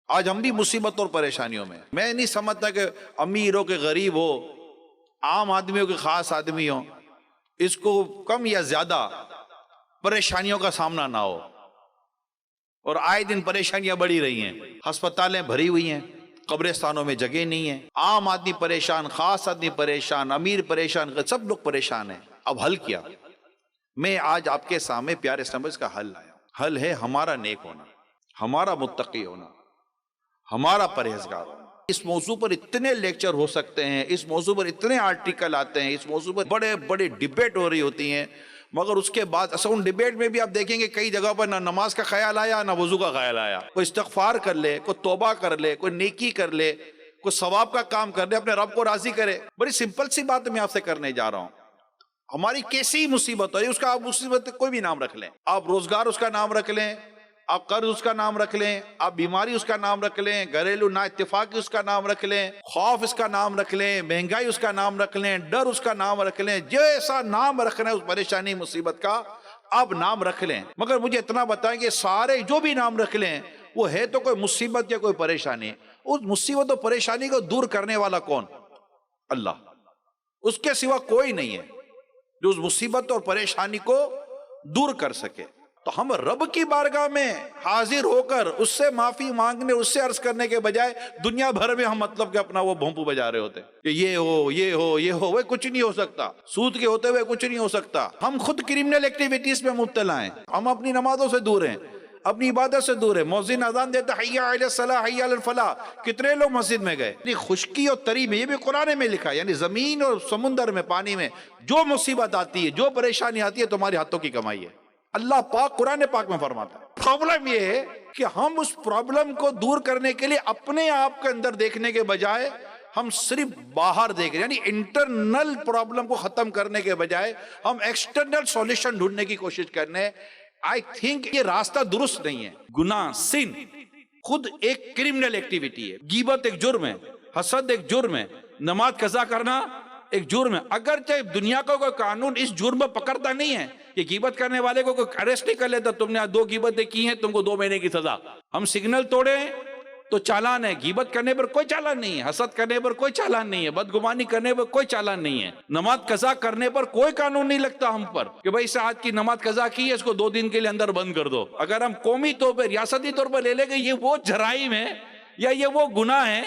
آج ہم بھی مصیبت اور پریشانیوں میں. میں نہیں سمجھتا کہ امیر ہو کہ غریب ہو، عام آدمی ہو کہ خاص آدمی ہو، اس کو کم یا زیادہ پریشانیوں کا سامنا نہ ہو. اور آئے دن پریشانیاں بڑھی رہی ہیں، ہسپتالیں بھری ہوئی ہیں، قبرستانوں میں جگہ نہیں ہے، عام آدمی پریشان، خاص آدمی پریشان، امیر پریشان، سب لوگ پریشان ہیں. اب حل کیا؟ میں آج آپ کے سامنے پیارے اسلام اس کا حل لایا. حل ہے ہمارا نیک ہونا، ہمارا متقی ہونا، ہمارا پرہیزگار ہونا. اس موضوع پر اتنے لیکچر ہو سکتے ہیں، اس موضوع پر اتنے آرٹیکل آتے ہیں، اس موضوع پر بڑے بڑے ڈیبیٹ ہو رہی ہوتی ہیں، مگر اس کے بعد اصل ڈیبیٹ میں بھی آپ دیکھیں گے کئی جگہ پر نہ نماز کا خیال آیا نہ وضو کا خیال آیا. کوئی استغفار کر لے، کوئی توبہ کر لے، کوئی نیکی کر لے، کوئی ثواب کا کام کر لے، اپنے رب کو راضی کرے. بڑی سمپل سی بات میں آپ سے کرنے جا رہا ہوں. ہماری کیسی مصیبت ہے اس کا آپ مصیبت کوئی بھی نام رکھ لیں، آپ روزگار اس کا نام رکھ لیں، آپ قرض اس کا نام رکھ لیں، آپ بیماری اس کا نام رکھ لیں، گھریلو نا اتفاقی اس کا نام رکھ لیں، خوف اس کا نام رکھ لیں، مہنگائی اس کا نام رکھ لیں، ڈر اس کا نام رکھ لیں، جیسا نام رکھنا ہے اس پریشانی مصیبت کا آپ نام رکھ لیں. مگر مجھے اتنا بتائیں کہ سارے جو بھی نام رکھ لیں وہ ہے تو کوئی مصیبت یا کوئی پریشانی. اس مصیبت اور پریشانی کو دور کرنے والا کون؟ اللہ. اس کے سوا کوئی نہیں ہے جو اس مصیبت اور پریشانی کو دور کر سکے. تو ہم رب کی بارگاہ میں حاضر ہو کر اس سے معافی مانگنے، اس سے عرض کرنے کے بجائے دنیا بھر میں ہم مطلب کہ اپنا وہ بھونپو بجا رہے ہوتے کہ یہ ہو یہ ہو یہ ہو. وہ کچھ نہیں ہو سکتا، سود کے ہوتے ہوئے کچھ نہیں ہو سکتا. ہم خود کرمنل ایکٹیویٹیز میں مبتلا ہیں، ہم اپنی نمازوں سے دور ہیں، اپنی عبادت سے دور ہے. مؤذن اذان دیتا حی علی الصلاح حی علی الفلاح، کتنے لوگ مسجد میں گئے. یعنی خشکی اور تری میں، یہ بھی قرآن میں لکھا ہے، یعنی زمین اور سمندر میں، پانی میں جو مصیبت آتی ہے، جو پریشانی آتی ہے، تمہارے ہاتھوں کی کمائی ہے. اللہ پاک قرآن پاک میں فرماتا ہے. پرابلم یہ ہے کہ ہم اس پرابلم کو دور کرنے کے لیے اپنے آپ کے اندر دیکھنے کے بجائے ہم صرف باہر دیکھ رہے ہیں. یعنی انٹرنل پرابلم کو ختم کرنے کے بجائے ہم ایکسٹرنل سولوشن ڈھونڈنے کی کوشش کرنے. آئی تھنک یہ راستہ درست نہیں ہے. گناہ، سن خود ایک کرمنل ایکٹیویٹی ہے. غیبت ایک جرم ہے، حسد ایک جرم ہے، نماز قضا کرنا ایک جرم ہے. اگرچہ دنیا کا کوئی قانون اس جرم پر پکڑتا نہیں ہے کہ غیبت کرنے والے کو کوئی اریسٹ نہیں کر لیتا، تم نے 2 غیبتیں کی ہیں تم کو 2 مہینے کی سزا. ہم سگنل توڑے تو چالان ہے، غیبت کرنے پر کوئی چالان نہیں ہے، حسد کرنے پر کوئی چالان نہیں ہے، بدگمانی کرنے پر کوئی چالان نہیں ہے، نماز قضا کرنے پر کوئی قانون نہیں لگتا ہم پر کہ بھائی اس آج کی نماز قضا کی ہے، اس کو 2 دن کے لیے اندر بند کر دو. اگر ہم قومی طور پر، ریاستی طور پر لے لیں گے، یہ وہ جرائم ہے یا یہ وہ گناہ ہے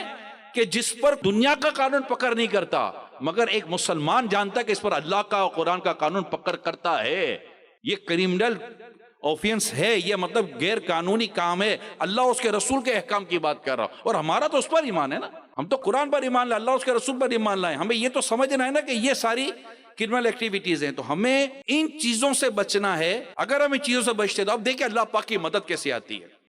کہ جس پر دنیا کا قانون پکڑ نہیں کرتا، مگر ایک مسلمان جانتا ہے کہ اس پر اللہ کا اور قرآن کا قانون پکڑ کرتا ہے. یہ کرمنل آفینس ہے، یہ مطلب غیر قانونی کام ہے. اللہ اس کے رسول کے احکام کی بات کر رہا ہوں، اور ہمارا تو اس پر ایمان ہے نا. ہم تو قرآن پر ایمان لائے، اللہ اس کے رسول پر ایمان لائے. ہمیں یہ تو سمجھنا ہے نا کہ یہ ساری کرمنل ایکٹیویٹیز ہیں. تو ہمیں ان چیزوں سے بچنا ہے. اگر ہم ان چیزوں سے بچتے تو اب دیکھیں اللہ پاک کی مدد کیسے آتی ہے.